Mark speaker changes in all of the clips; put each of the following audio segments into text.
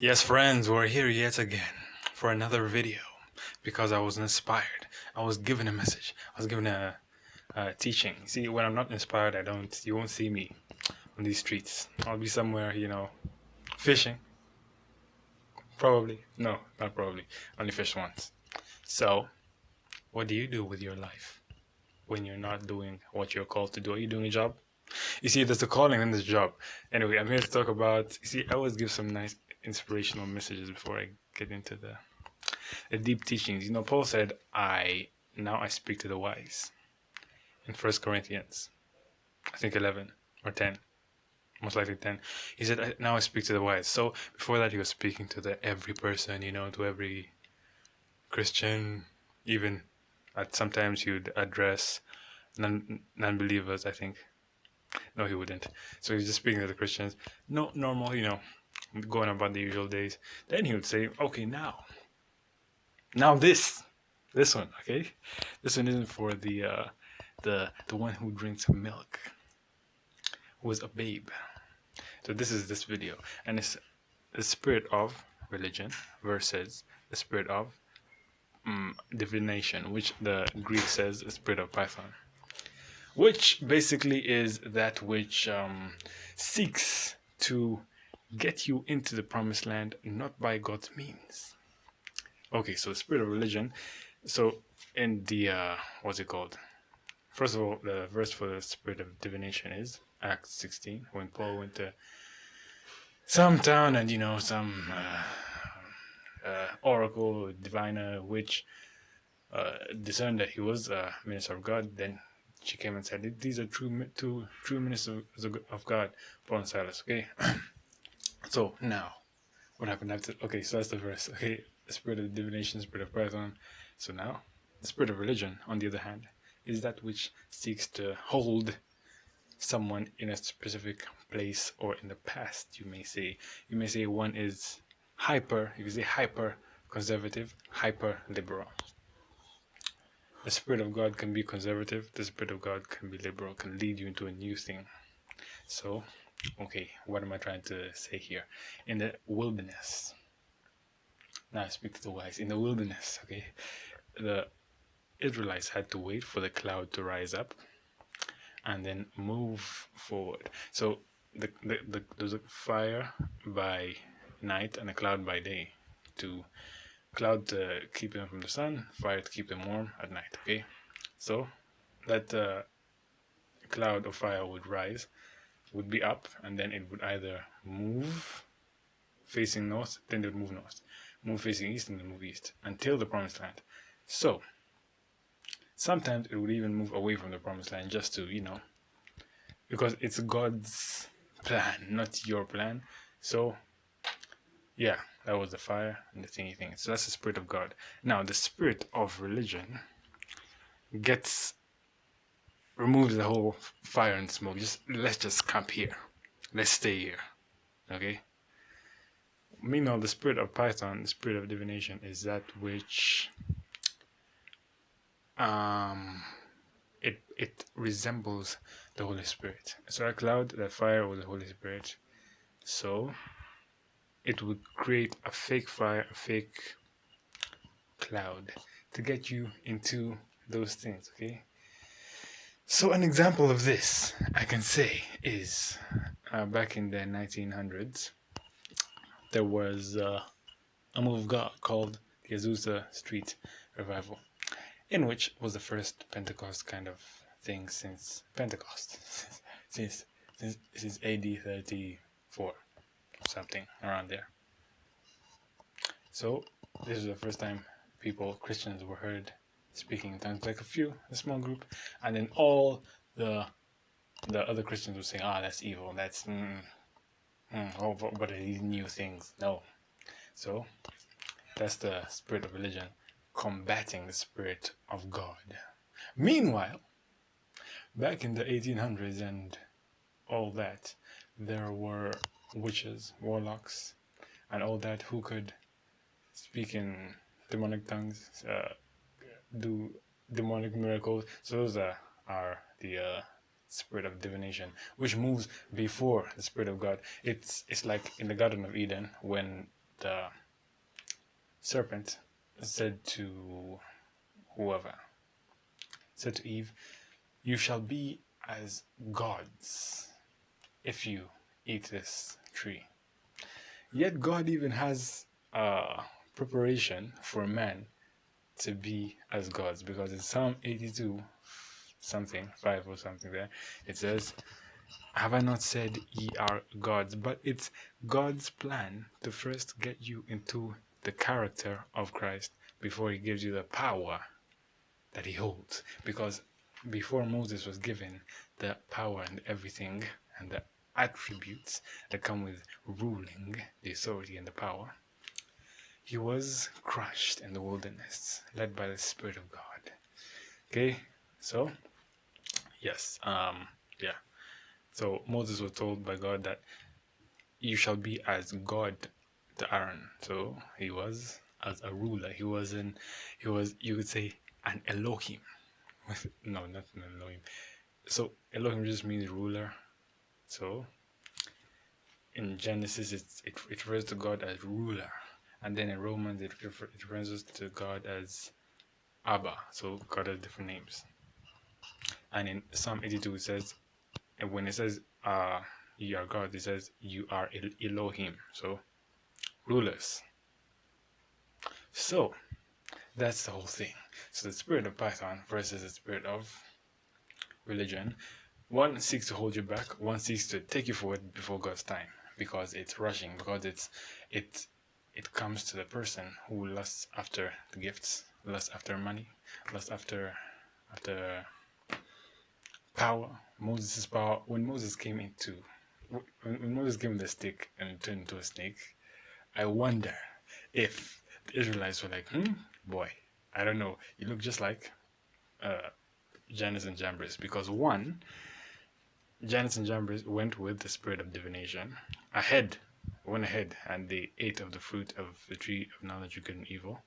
Speaker 1: Yes, friends, we're here yet again for another video because I was inspired. I was given a message. I was given a teaching. See, when I'm not inspired, you won't see me on these streets. I'll be somewhere, fishing. Probably. No, not probably. Only fish once. So, what do you do with your life when you're not doing what you're called to do? Are you doing a job? You see, there's a calling and there's a job. Anyway, I'm here to talk about. You see, I always give some nice inspirational messages before I get into the deep teachings. Paul said, I speak to the wise in First Corinthians, I think 11 or 10, most likely 10. He said, now I speak to the wise. So before that, he was speaking to the every person, to every Christian, even sometimes he'd address non-believers, I think. No, he wouldn't. So he was just speaking to the Christians. No, normal, going about the usual days. Then he would say, okay, now this one, okay? This one isn't for the one who drinks milk, who is a babe. So this is this video, and it's the spirit of religion versus the spirit of divination, which the Greek says the spirit of Python, which basically is that which seeks to get you into the promised land, not by God's means. Okay, so spirit of religion. So in the what's it called? First of all, the verse for the spirit of divination is Acts 16, when Paul went to some town and some oracle, diviner, witch discerned that he was a minister of God. Then she came and said, "These are two true ministers of God, Paul and Silas." Okay, so now what happened after? Okay, so that's the verse. Okay, the spirit of divination, spirit of Python. So now the spirit of religion, on the other hand, is that which seeks to hold someone in a specific place or in the past. You may say one is you can say hyper conservative, hyper liberal. The spirit of God can be conservative, the spirit of God can be liberal, can lead you into a new thing. So, okay, what am I trying to say here? In the wilderness, now I speak to the wise. In the wilderness, okay, the Israelites had to wait for the cloud to rise up and then move forward. So there's a fire by night and a cloud by day. To cloud to keep them from the sun, fire to keep them warm at night. Okay, so that cloud of fire would rise, would be up, and then it would either move facing north, then it would move north, move facing east, and then move east until the promised land. So sometimes it would even move away from the promised land just to because it's God's plan, not your plan. So yeah, that was the fire and the thingy thing. So that's the spirit of God. Now the spirit of religion removes the whole fire and smoke. Let's just camp here. Let's stay here. Okay? Meanwhile, the spirit of Python, the spirit of divination, is that which it resembles the Holy Spirit. So that cloud, that fire was the Holy Spirit. So it would create a fake fire, a fake cloud to get you into those things, okay? So an example of this I can say is back in the 1900s, there was a move of God called the Azusa Street Revival, in which was the first Pentecost kind of thing since Pentecost, since AD 34, something around there. So this is the first time Christians were heard speaking in tongues, like a small group, and then all the other Christians would say, that's evil, that's what are these new things? No. So that's the spirit of religion combating the spirit of God. Meanwhile, back in the 1800s and all that, there were witches, warlocks, and all that who could speak in demonic tongues, do demonic miracles. So those are the spirit of divination, which moves before the spirit of God. It's like in the Garden of Eden when the serpent said to whoever, said to Eve, "You shall be as gods if you eat this tree." Yet God even has preparation for man to be as gods, because in Psalm 82 something 5 or something there, it says, "Have I not said ye are gods?" But it's God's plan to first get you into the character of Christ before he gives you the power that he holds. Because before Moses was given the power and everything and the attributes that come with ruling, the authority and the power, he was crushed in the wilderness, led by the Spirit of God. Okay, so yes, yeah. So Moses was told by God that you shall be as God to Aaron. So he was as a ruler. He was, you could say, an Elohim. No, not an Elohim. So Elohim just means ruler. So in Genesis, it refers to God as ruler, and then in Romans it refers to God as Abba. So God has different names. And in Psalm 82 it says, and when it says you are God, it says you are Elohim. So rulers. So that's the whole thing. So the spirit of Python versus the spirit of religion. One seeks to hold you back. One seeks to take you forward before God's time, because it's rushing. Because it comes to the person who lusts after the gifts, lusts after money, lusts after power. Moses' power. When Moses came with the stick and turned into a snake, I wonder if the Israelites were like, boy, I don't know, you look just like Janus and Jambres, because one, Janus and Jambres went with the spirit of divination went ahead, and they ate of the fruit of the tree of knowledge of good and evil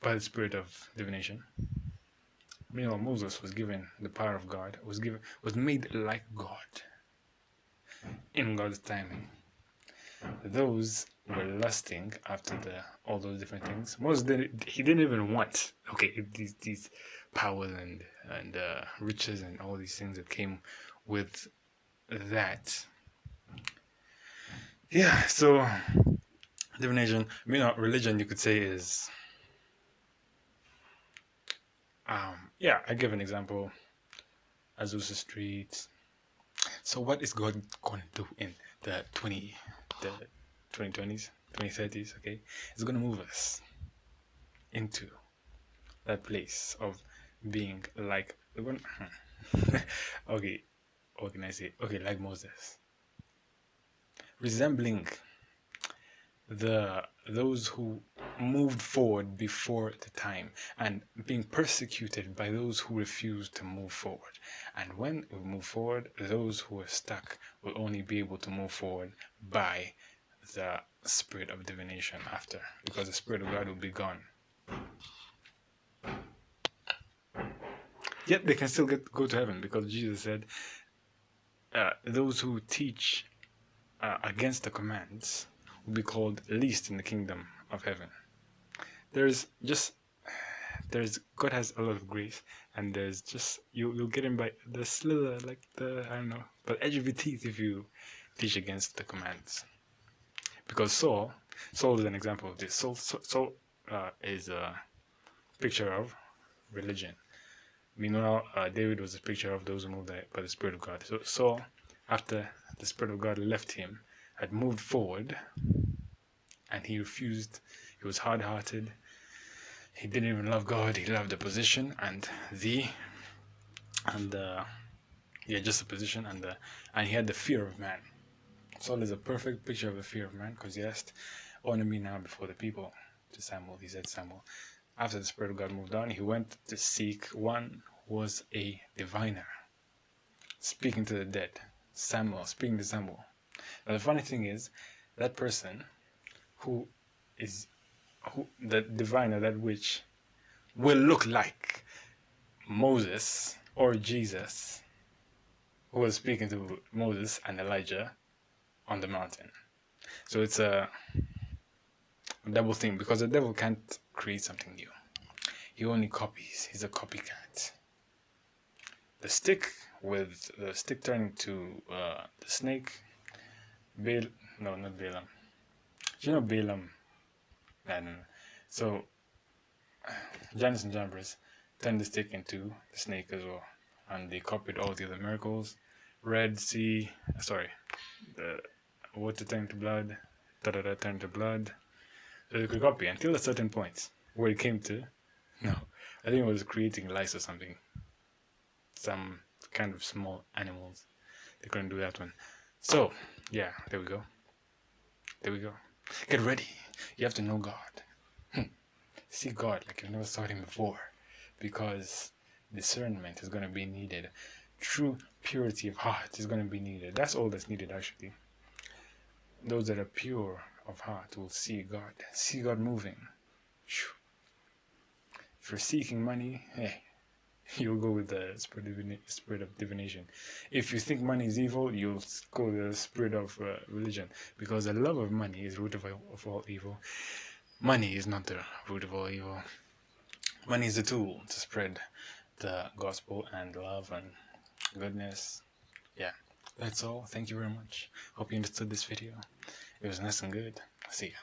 Speaker 1: by the spirit of divination. Meanwhile, Moses was given the power of God, was made like God in God's timing. Those were lusting after all those different things. Moses didn't even want these powers and riches and all these things that came with that. Yeah, so divination, religion, you could say, is I give an example. Azusa Street. So what is God going to do in the 2020s, 2030s? Okay, it's going to move us into that place of being like okay, what can I say? Okay, like Moses, resembling those who moved forward before the time, and being persecuted by those who refused to move forward. And when we move forward, those who are stuck will only be able to move forward by the spirit of divination after, because the spirit of God will be gone. Yet they can still go to heaven, because Jesus said, those who teach against the commands will be called least in the kingdom of heaven. God has a lot of grace, and there's just you'll get him by the slither, like the edge of your teeth if you teach against the commands. Because Saul is an example of this. Saul is a picture of religion. Meanwhile, David was a picture of those who moved by the Spirit of God. So Saul, after the Spirit of God left him, had moved forward, and he refused. He was hard-hearted. He didn't even love God. He loved the position just the position, and he had the fear of man. Saul is a perfect picture of the fear of man, because he asked, "Honor me now before the people." To Samuel, he said, Samuel. After the Spirit of God moved on, he went to seek one who was a diviner, speaking to the dead. Samuel, speaking to Samuel. Now the funny thing is, that person the diviner, that witch, will look like Moses or Jesus, who was speaking to Moses and Elijah on the mountain. So it's double thing, because the devil can't create something new. He only copies. He's a copycat. The stick, with the stick turning to the snake. No, not Balaam. You know Balaam? I don't know. So Janus and Jambres turned the stick into the snake as well, and they copied all the other miracles. Red Sea, the water turned to blood, turned to blood. So they could copy until a certain point where it came to, no, I think it was creating lice or something, some kind of small animals. They couldn't do that one. So yeah, there we go. There we go. Get ready. You have to know God. See God like you've never saw Him before, because discernment is going to be needed. True purity of heart is going to be needed. That's all that's needed, actually. Those that are pure of heart will see God moving. If you're seeking money, you'll go with the spirit of divination. If you think money is evil, you'll go with the spirit of religion, because the love of money is the root of all evil. Money is not the root of all evil. Money is a tool to spread the gospel and love and goodness. Yeah, that's all. Thank you very much. Hope you understood this video. It was nice and good. See ya.